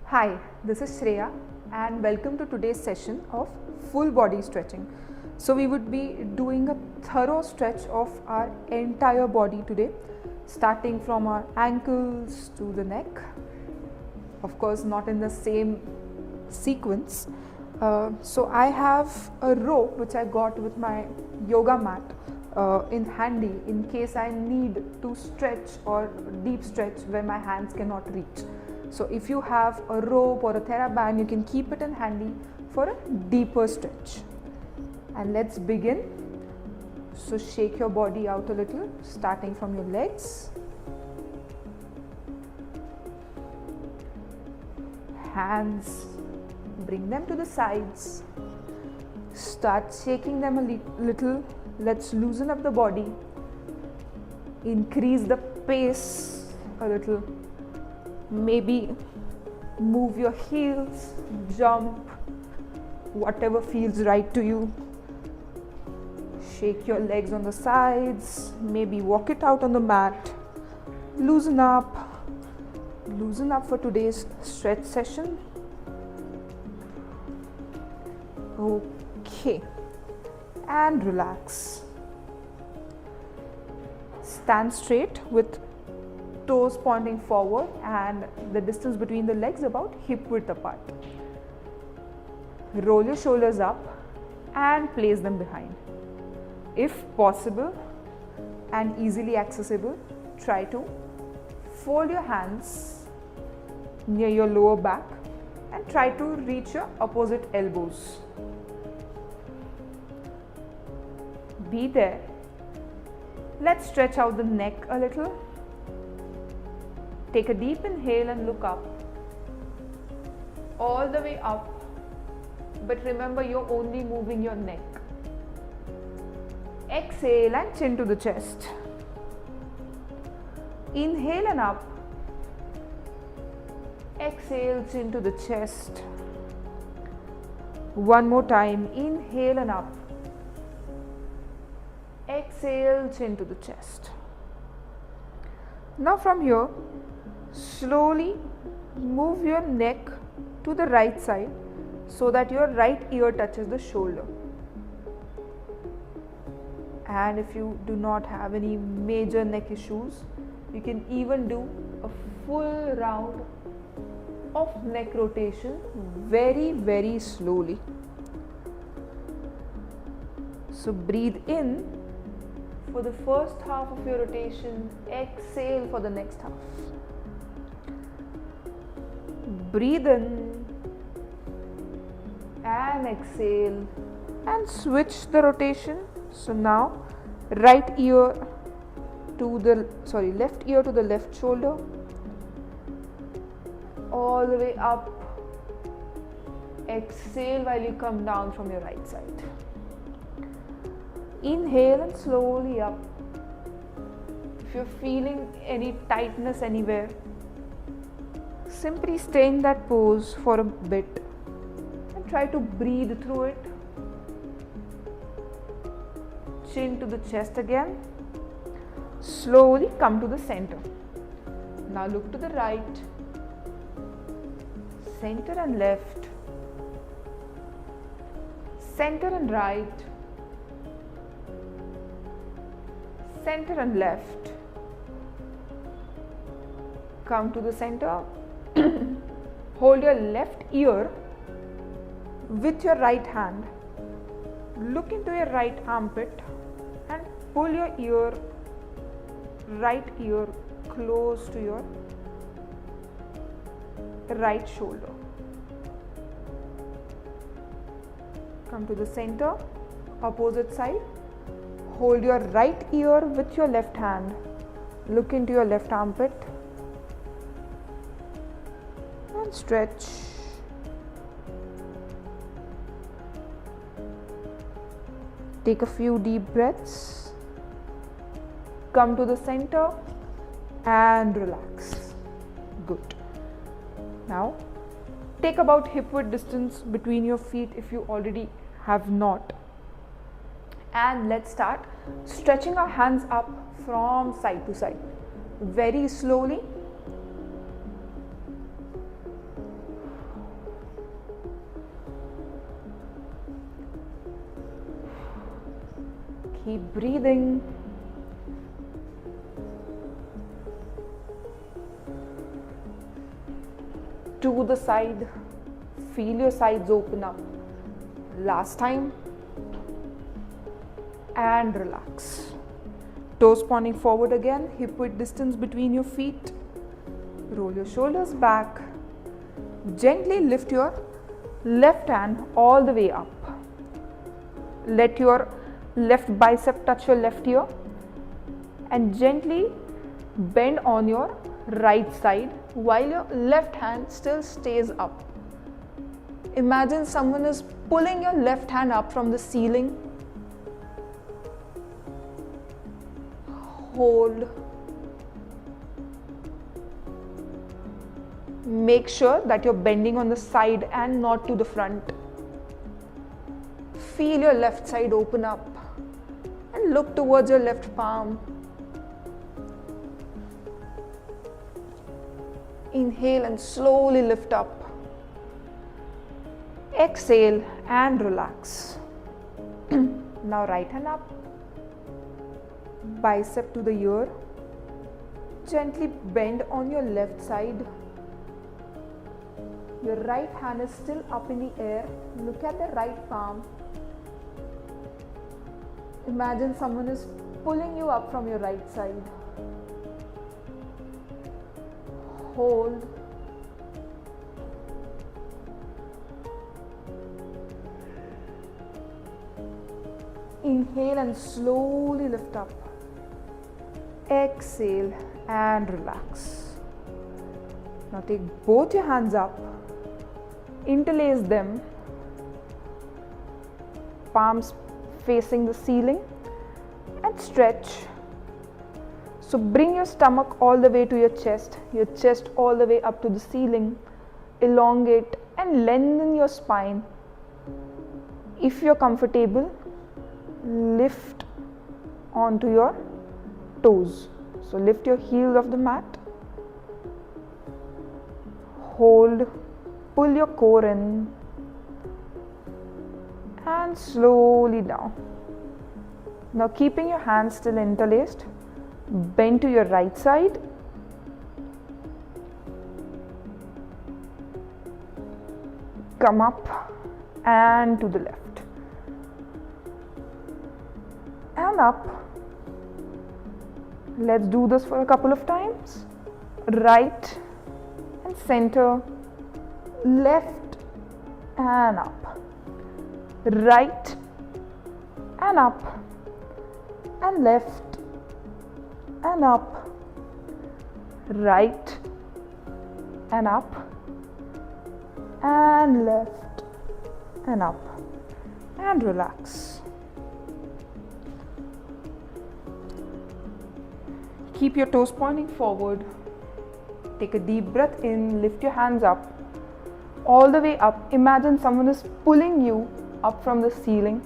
Hi, this is Shreya and welcome to today's session of full body stretching. So we would be doing a thorough stretch of our entire body today, starting from our ankles to the neck. Of course, not in the same sequence. So I have a rope which I got with my yoga mat in handy in case I need to stretch or deep stretch where my hands cannot reach. So if you have a rope or a TheraBand, you can keep it in handy for a deeper stretch. And let's begin. So shake your body out a little, starting from your legs. Hands, bring them to the sides. Start shaking them a little. Let's loosen up the body. Increase the pace a little. Maybe move your heels, jump, whatever feels right to you. Shake your legs on the sides, maybe walk it out on the mat. Loosen up for today's stretch session. Okay, and relax. Stand straight with toes pointing forward and the distance between the legs about hip width apart. Roll your shoulders up and place them behind. If possible and easily accessible, try to fold your hands near your lower back and try to reach your opposite elbows. Be there. Let's stretch out the neck a little. Take a deep inhale and look up, all the way up, but remember you're only moving your neck. Exhale and chin to the chest. Inhale and up. Exhale, chin to the chest. One more time, inhale and up. Exhale, chin to the chest. Now from here, slowly move your neck to the right side so that your right ear touches the shoulder. And if you do not have any major neck issues, you can even do a full round of neck rotation very slowly. So breathe in for the first half of your rotation, exhale for the next half. Breathe in and exhale and switch the rotation. So now left ear to the left shoulder, all the way up. Exhale while you come down from your right side. Inhale and slowly up. If you're feeling any tightness anywhere, simply stay in that pose for a bit and try to breathe through it. Chin to the chest again. Slowly come to the center. Now look to the right, center and left, center and right, center and left. Come to the center. Hold your left ear with your right hand. Look into your right armpit and pull your right ear close to your right shoulder. Come to the center, opposite side. Hold your right ear with your left hand. Look into your left armpit and stretch. Take a few deep breaths. Come to the center and relax. Good. Now take about hip width distance between your feet if you already have not. And let's start stretching our hands up from side to side very slowly. Keep breathing. To the side. Feel your sides open up. Last time. And relax. Toes pointing forward again. Hip width distance between your feet. Roll your shoulders back. Gently lift your left hand all the way up. Let your left bicep touch your left ear and gently bend on your right side while your left hand still stays up. Imagine someone is pulling your left hand up from the ceiling. Hold. Make sure that you're bending on the side and not to the front. Feel your left side open up and look towards your left palm. Inhale and slowly lift up. Exhale and relax. Now right hand up. Bicep to the ear. Gently bend on your left side. Your right hand is still up in the air. Look at the right palm. Imagine someone is pulling you up from your right side. Hold. Inhale and slowly lift up. Exhale and relax. Now take both your hands up. Interlace them. Palms facing the ceiling and stretch. So bring your stomach all the way to your chest all the way up to the ceiling. Elongate and lengthen your spine. If you're comfortable, lift onto your toes. So lift your heels off the mat. Hold, pull your core in and slowly down. Now keeping your hands still interlaced, bend to your right side. Come up and to the left. And up. Let's do this for a couple of times. Right and center, left and up. Right and up. And left and up. Right and up. And left and up. And relax. Keep your toes pointing forward. Take a deep breath in, lift your hands up, all the way up. Imagine someone is pulling you up from the ceiling.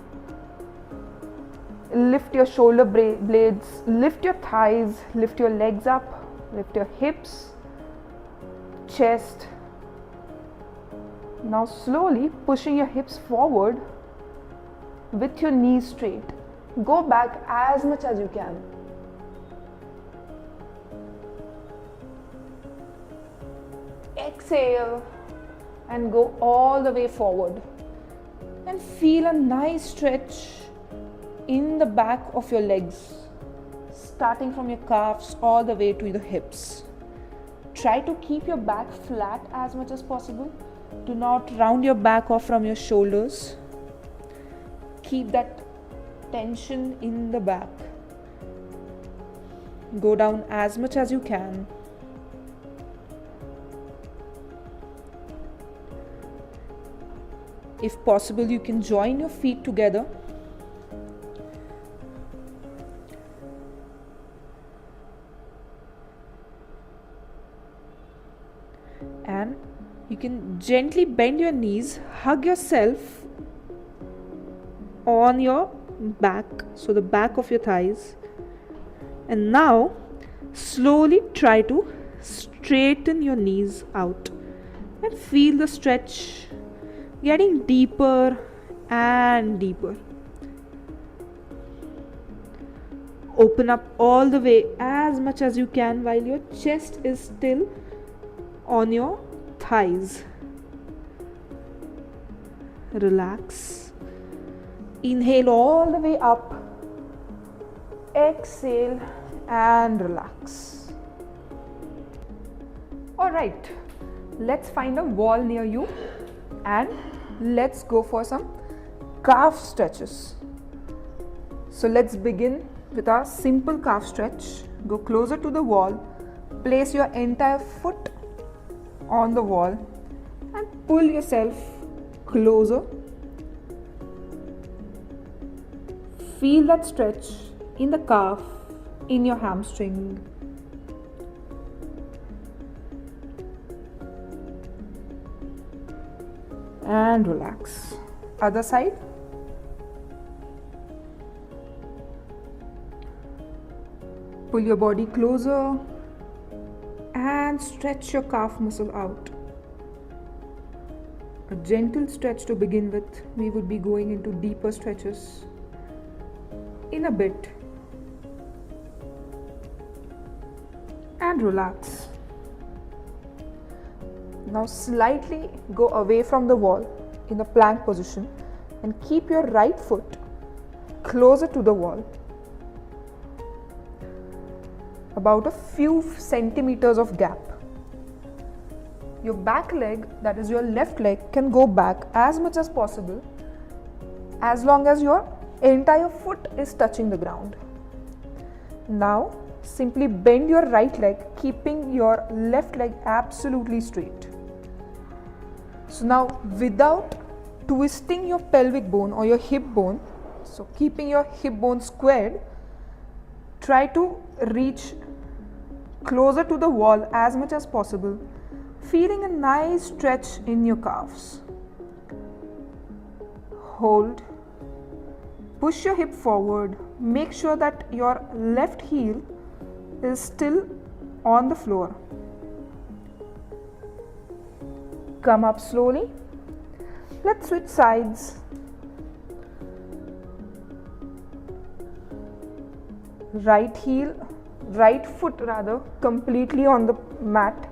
Lift your shoulder blades, lift your thighs, lift your legs up, lift your hips, chest. Now slowly pushing your hips forward with your knees straight. Go back as much as you can. Exhale and go all the way forward and feel a nice stretch in the back of your legs, starting from your calves all the way to the hips. Try to keep your back flat as much as possible. Do not round your back off from your shoulders. Keep that tension in the back. Go down as much as you can. If possible, you can join your feet together. And you can gently bend your knees, hug yourself on your back, so the back of your thighs. And now slowly try to straighten your knees out and feel the stretch getting deeper and deeper. Open up all the way as much as you can while your chest is still on your thighs. Relax. Inhale all the way up. Exhale and relax. Alright, let's find a wall near you and let's go for some calf stretches. So let's begin with our simple calf stretch. Go closer to the wall, place your entire foot on the wall and pull yourself closer. Feel that stretch in the calf, in your hamstring. And relax. Other side. Pull your body closer and stretch your calf muscle out. A gentle stretch to begin with. We would be going into deeper stretches in a bit. And relax. Now slightly go away from the wall in the plank position and keep your right foot closer to the wall. About a few centimeters of gap. Your back leg, that is your left leg, can go back as much as possible as long as your entire foot is touching the ground. Now simply bend your right leg, keeping your left leg absolutely straight. So now without twisting your pelvic bone or your hip bone, so keeping your hip bone squared, try to reach closer to the wall as much as possible, feeling a nice stretch in your calves. Hold. Push your hip forward. Make sure that your left heel is still on the floor. Come up slowly. Let's switch sides. Right foot completely on the mat.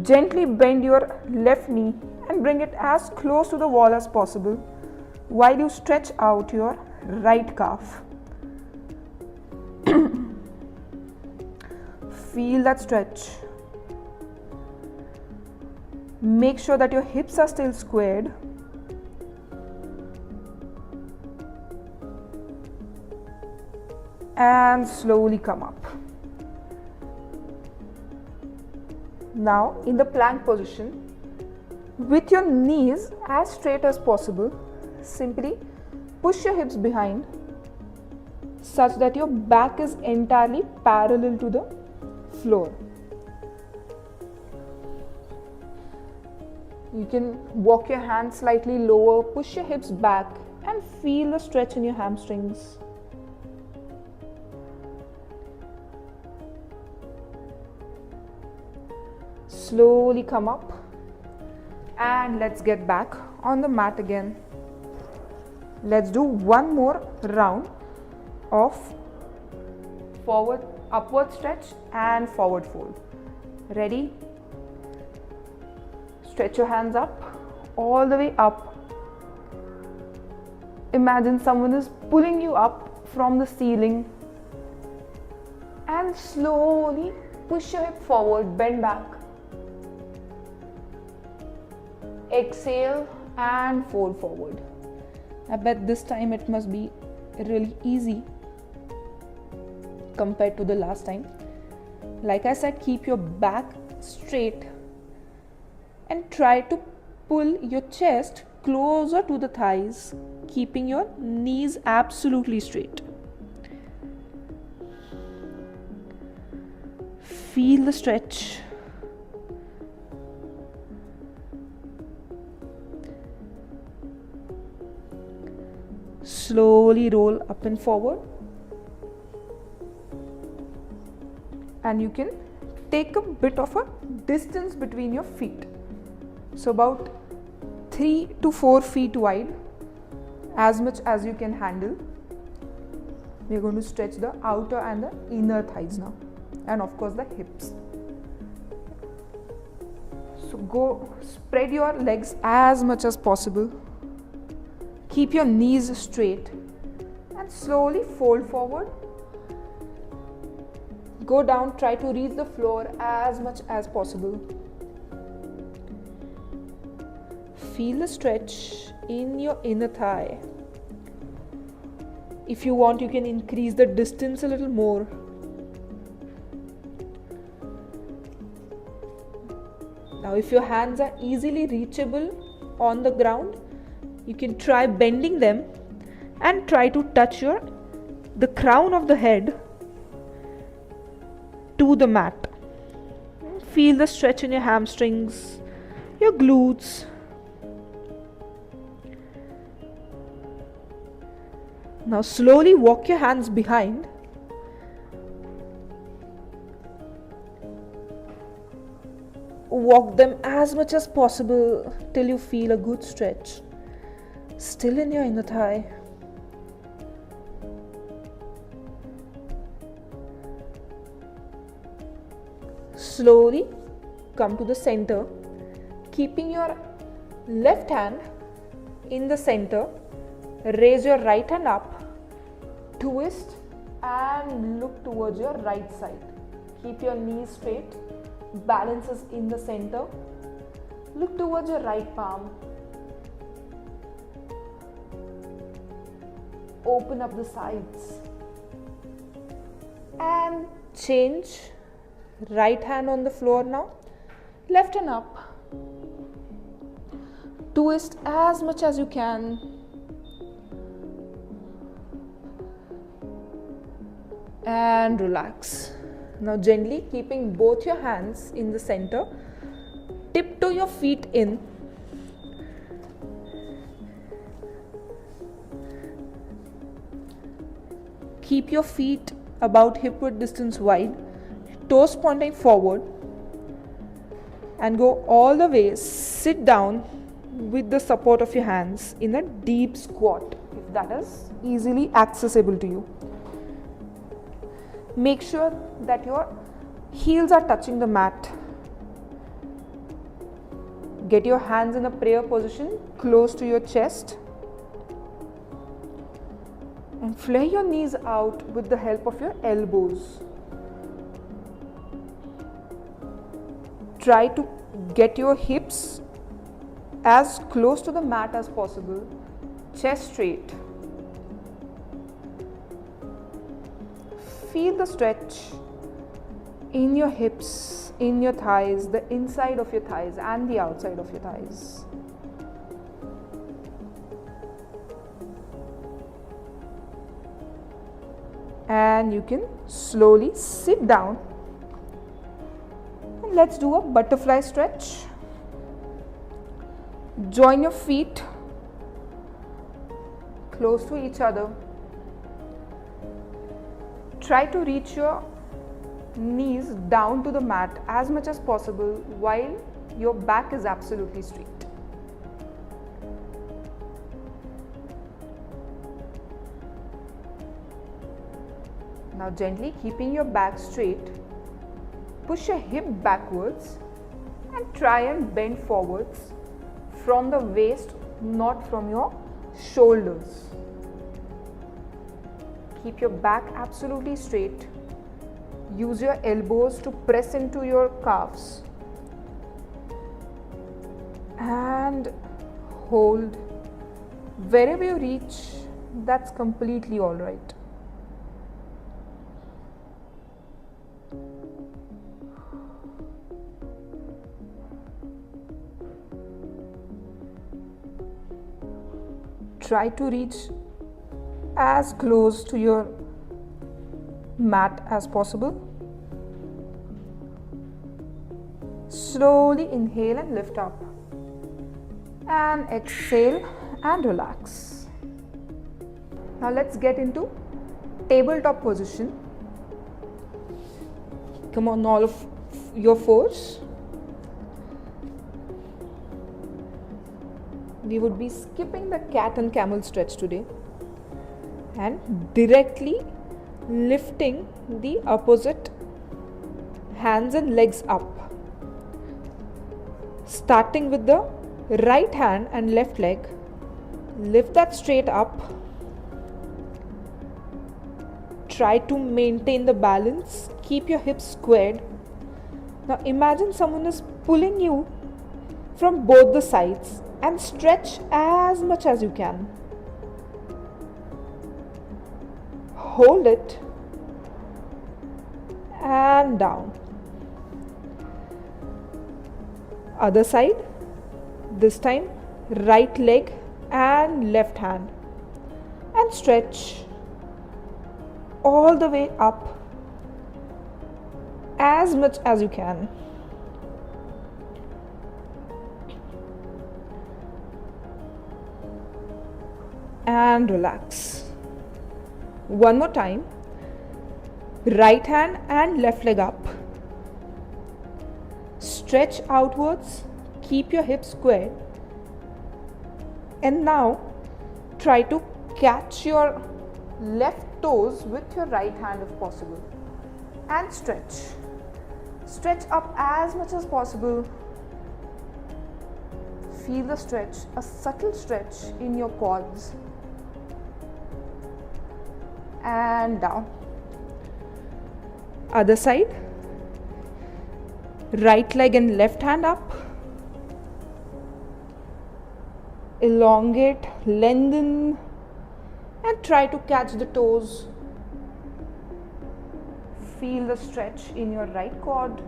Gently bend your left knee and bring it as close to the wall as possible while you stretch out your right calf. Feel that stretch. Make sure that your hips are still squared. And slowly come up. Now in the plank position, with your knees as straight as possible, simply push your hips behind such that your back is entirely parallel to the floor. You can walk your hands slightly lower, push your hips back and feel the stretch in your hamstrings. Slowly come up and let's get back on the mat again. Let's do one more round of upward stretch and forward fold. Ready? Stretch your hands up, all the way up. Imagine someone is pulling you up from the ceiling and slowly push your hip forward, bend back. Exhale and fold forward. I bet this time it must be really easy compared to the last time. Like I said, keep your back straight and try to pull your chest closer to the thighs, keeping your knees absolutely straight. Feel the stretch. Slowly roll up and forward. And you can take a bit of a distance between your feet. So about 3 to 4 feet wide, as much as you can handle. We are going to stretch the outer and the inner thighs now, and of course the hips. So go spread your legs as much as possible. Keep your knees straight and slowly fold forward. Go down, try to reach the floor as much as possible. Feel the stretch in your inner thigh. If you want, you can increase the distance a little more. Now, if your hands are easily reachable on the ground, you can try bending them and try to touch the crown of the head to the mat. Feel the stretch in your hamstrings, your glutes. Now slowly walk your hands behind. Walk them as much as possible till you feel a good stretch. Still in your inner thigh. Slowly come to the center, keeping your left hand in the center. Raise your right hand up, twist and look towards your right side. Keep your knees straight, balance is in the center. Look towards your right palm. Open up the sides and change. Right hand on the floor now, left hand up. Twist as much as you can. And relax. Now gently keeping both your hands in the center, tiptoe your feet in. Keep your feet about hip width distance wide, toes pointing forward, and go all the way. Sit down with the support of your hands in a deep squat, if that is easily accessible to you. Make sure that your heels are touching the mat. Get your hands in a prayer position close to your chest. And flare your knees out with the help of your elbows. Try to get your hips as close to the mat as possible. Chest straight. Feel the stretch in your hips, in your thighs, the inside of your thighs and the outside of your thighs. And you can slowly sit down. And let's do a butterfly stretch. Join your feet close to each other. Try to reach your knees down to the mat as much as possible while your back is absolutely straight. Now gently keeping your back straight, push your hip backwards and try and bend forwards from the waist, not from your shoulders. Keep your back absolutely straight. Use your elbows to press into your calves. And hold. Wherever you reach, that's completely all right. Try to reach as close to your mat as possible. Slowly inhale and lift up. And exhale and relax. Now let's get into tabletop position. Come on, all of your fours. We would be skipping the cat and camel stretch today and directly lifting the opposite hands and legs up. Starting with the right hand and left leg, lift that straight up. Try to maintain the balance, keep your hips squared. Now imagine someone is pulling you from both the sides and stretch as much as you can. Hold it and down. Other side, this time right leg and left hand, and stretch all the way up as much as you can. And relax. One more time. Right hand and left leg up. Stretch outwards. Keep your hips squared. And now try to catch your left toes with your right hand if possible. And stretch. Stretch up as much as possible. Feel the stretch, a subtle stretch in your quads. And down. Other side. Right leg and left hand up. Elongate, lengthen, and try to catch the toes. Feel the stretch in your right quad.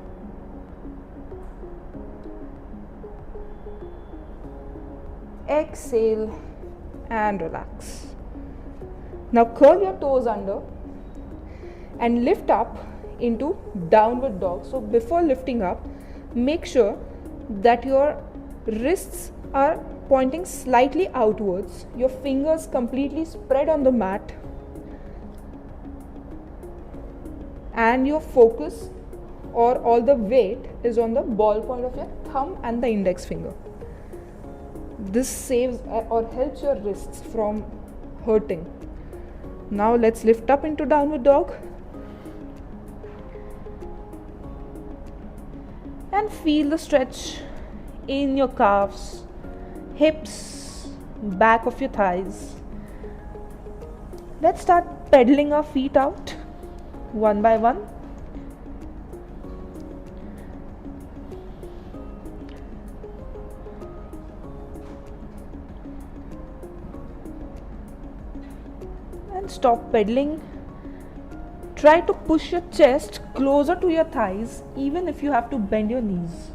Exhale and relax. Now curl your toes under and lift up into downward dog. So before lifting up, make sure that your wrists are pointing slightly outwards, your fingers completely spread on the mat, and your focus or all the weight is on the ball point of your thumb and the index finger. This saves or helps your wrists from hurting. Now let's lift up into downward dog and feel the stretch in your calves, hips, back of your thighs. Let's start pedaling our feet out one by one. And stop pedaling. Try to push your chest closer to your thighs, even if you have to bend your knees.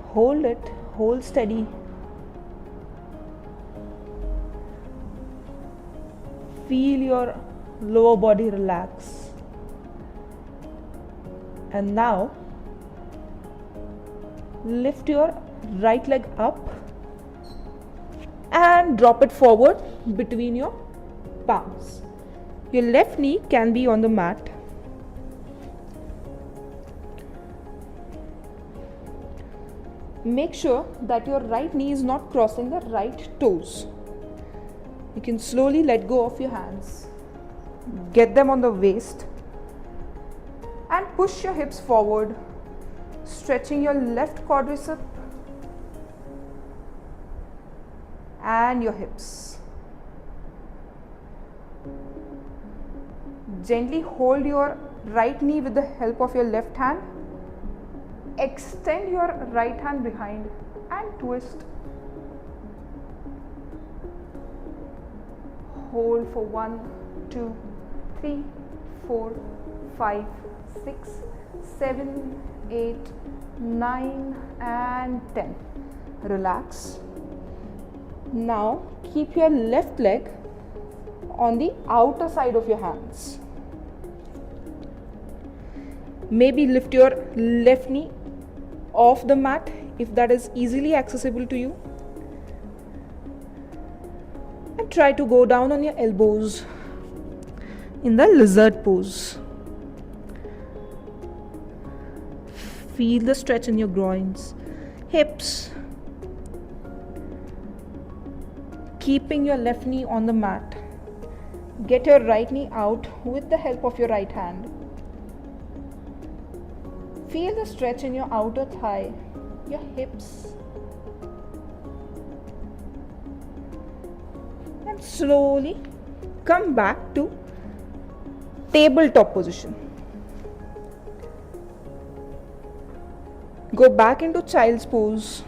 Hold it, hold steady. Feel your lower body relax. And now lift your right leg up and drop it forward between your palms. Your left knee can be on the mat. Make sure that your right knee is not crossing the right toes. You can slowly let go of your hands. Get them on the waist and push your hips forward, stretching your left quadricep and your hips. Gently hold your right knee with the help of your left hand. Extend your right hand behind and twist. Hold for 1, 2, 3, 4, 5, 6, 7, 8, 9 and 10. Relax. Now keep your left leg on the outer side of your hands. Maybe lift your left knee off the mat if that is easily accessible to you. And try to go down on your elbows in the lizard pose. Feel the stretch in your groins, hips. Keeping your left knee on the mat. Get your right knee out with the help of your right hand. Feel the stretch in your outer thigh, your hips. And slowly come back to tabletop position. Go back into child's pose.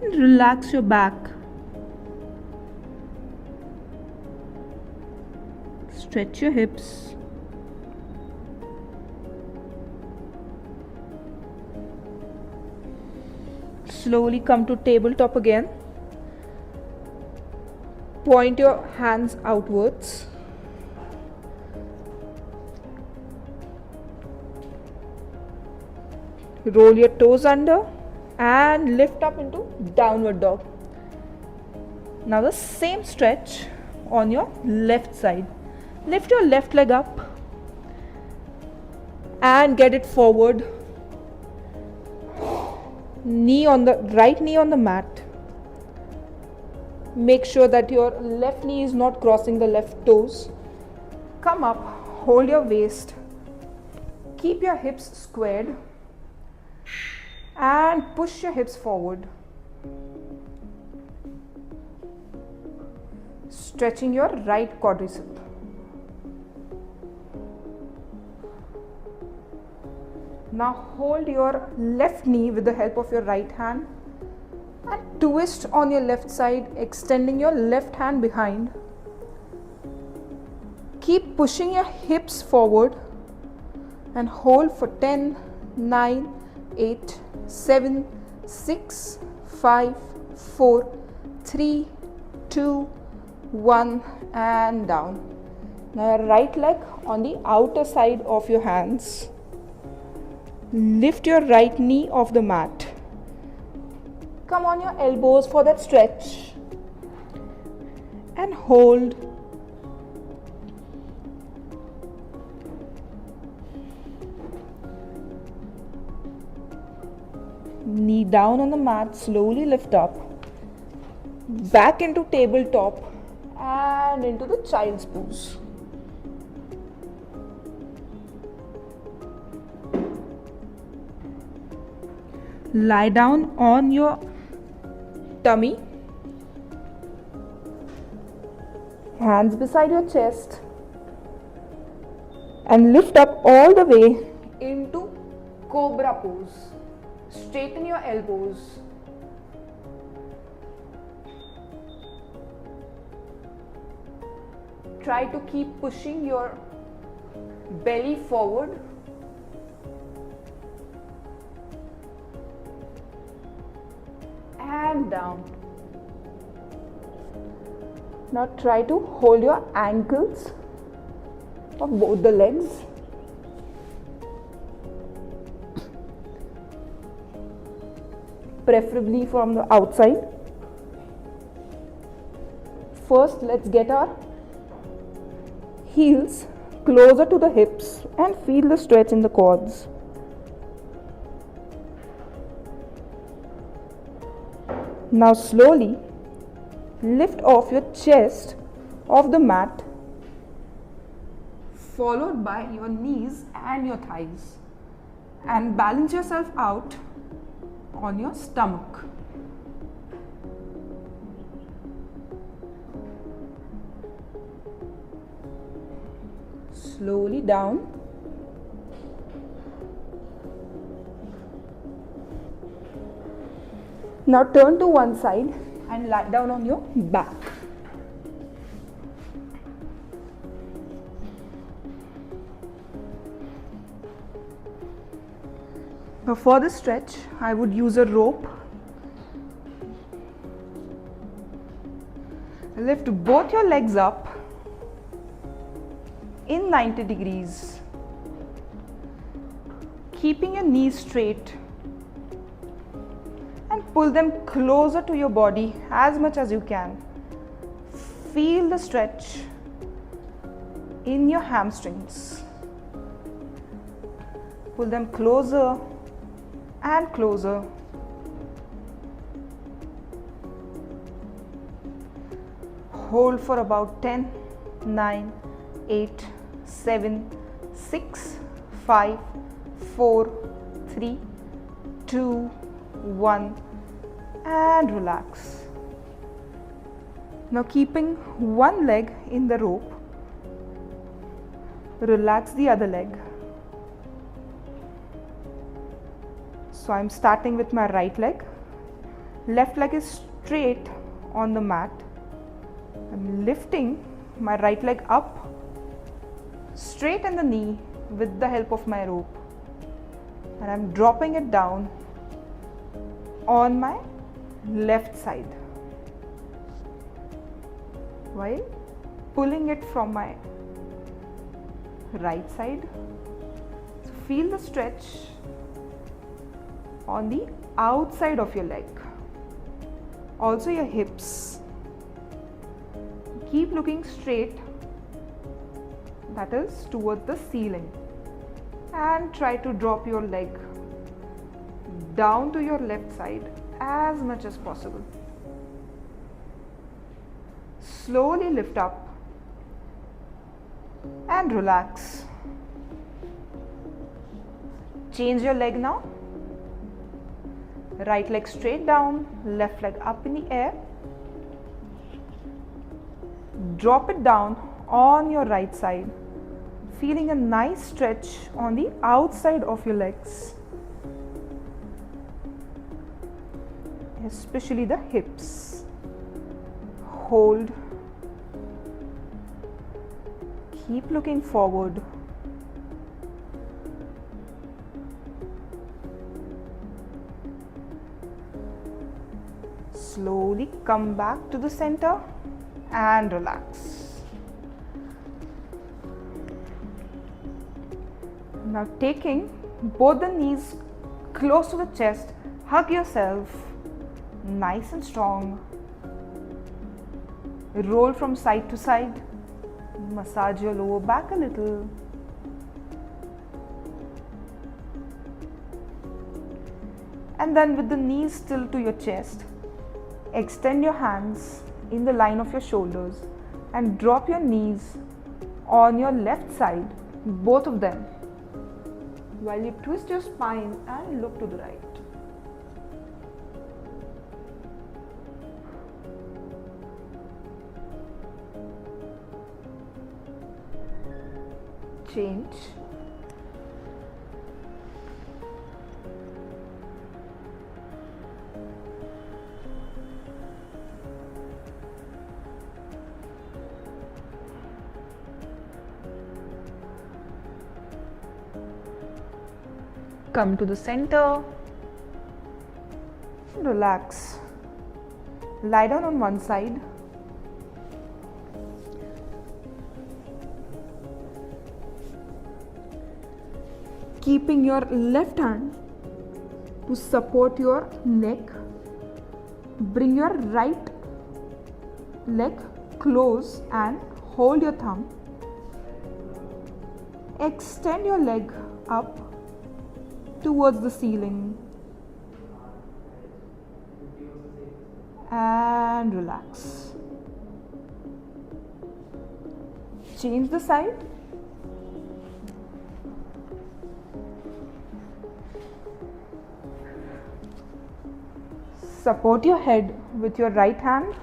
And relax your back. Stretch your hips. Slowly come to tabletop again. Point your hands outwards. Roll your toes under and lift up into downward dog. Now the same stretch on your left side. Lift your left leg up and get it forward. Right knee on the mat. Make sure that your left knee is not crossing the left toes. Come up, hold your waist. Keep your hips squared and push your hips forward. Stretching your right quadricep. Now hold your left knee with the help of your right hand and twist on your left side, extending your left hand behind. Keep pushing your hips forward and hold for 10, 9, 8, 7, 6, 5, 4, 3, 2, 1 and down. Now your right leg on the outer side of your hands. Lift your right knee off the mat. Come on your elbows for that stretch and hold. Knee down on the mat, slowly lift up. Back into tabletop and into the child's pose. Lie down on your tummy, hands beside your chest, and lift up all the way into cobra pose. Straighten your elbows. Try to keep pushing your belly forward. And down. Now try to hold your ankles of both the legs. Preferably from the outside. First, let's get our heels closer to the hips and feel the stretch in the quads. Now slowly lift off your chest off the mat, followed by your knees and your thighs, and balance yourself out on your stomach. Slowly down. Now turn to one side and lie down on your back. Now for this stretch, I would use a rope. Lift both your legs up in 90 degrees, keeping your knees straight, and pull them closer to your body as much as you can. Feel the stretch in your hamstrings. Pull them closer and closer. Hold for about 10, 9, 8, 7, 6, 5, 4, 3, 2, 1 and relax. Now keeping one leg in the rope, relax the other leg. So I'm starting with my right leg. Left leg is straight on the mat. I'm lifting my right leg up, straighten the knee with the help of my rope, and I'm dropping it down on my left side while pulling it from my right side. So feel the stretch on the outside of your leg, also your hips. Keep looking straight, that is towards the ceiling, and try to drop your leg down to your left side as much as possible. Slowly lift up and relax. Change your leg now. Right leg straight down, left leg up in the air. Drop it down on your right side, feeling a nice stretch on the outside of your legs, especially the hips. Hold. Keep looking forward. Slowly come back to the center and relax. Now taking both the knees close to the chest, hug yourself nice and strong. Roll from side to side. Massage your lower back a little. And then with the knees still to your chest, extend your hands in the line of your shoulders and drop your knees on your left side, both of them, while you twist your spine and look to the right. Change. Come to the center. Relax. Lie down on one side. Keeping your left hand to support your neck. Bring your right leg close and hold your thumb. Extend your leg up towards the ceiling and relax. Change the side. Support your head with your right hand.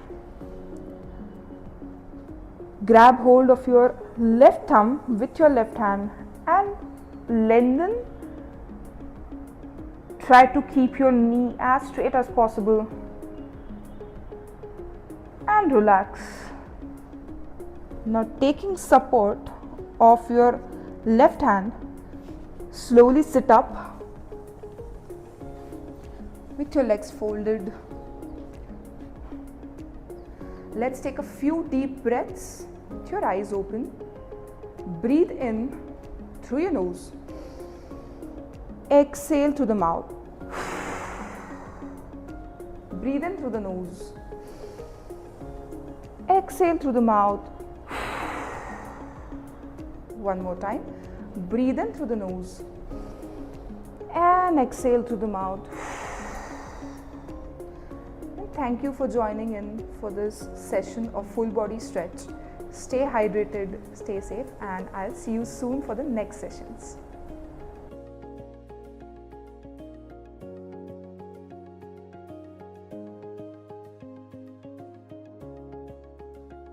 Grab hold of your left thumb with your left hand and lengthen. Try to keep your knee as straight as possible and relax. Now taking support of your left hand, slowly sit up with your legs folded. Let's take a few deep breaths with your eyes open. Breathe in through your nose. Exhale through the mouth. Breathe in through the nose. Exhale through the mouth. One more time. Breathe in through the nose. and exhale through the mouth. And thank you for joining in for this session of full body stretch. Stay hydrated, stay safe, and I'll see you soon for the next sessions.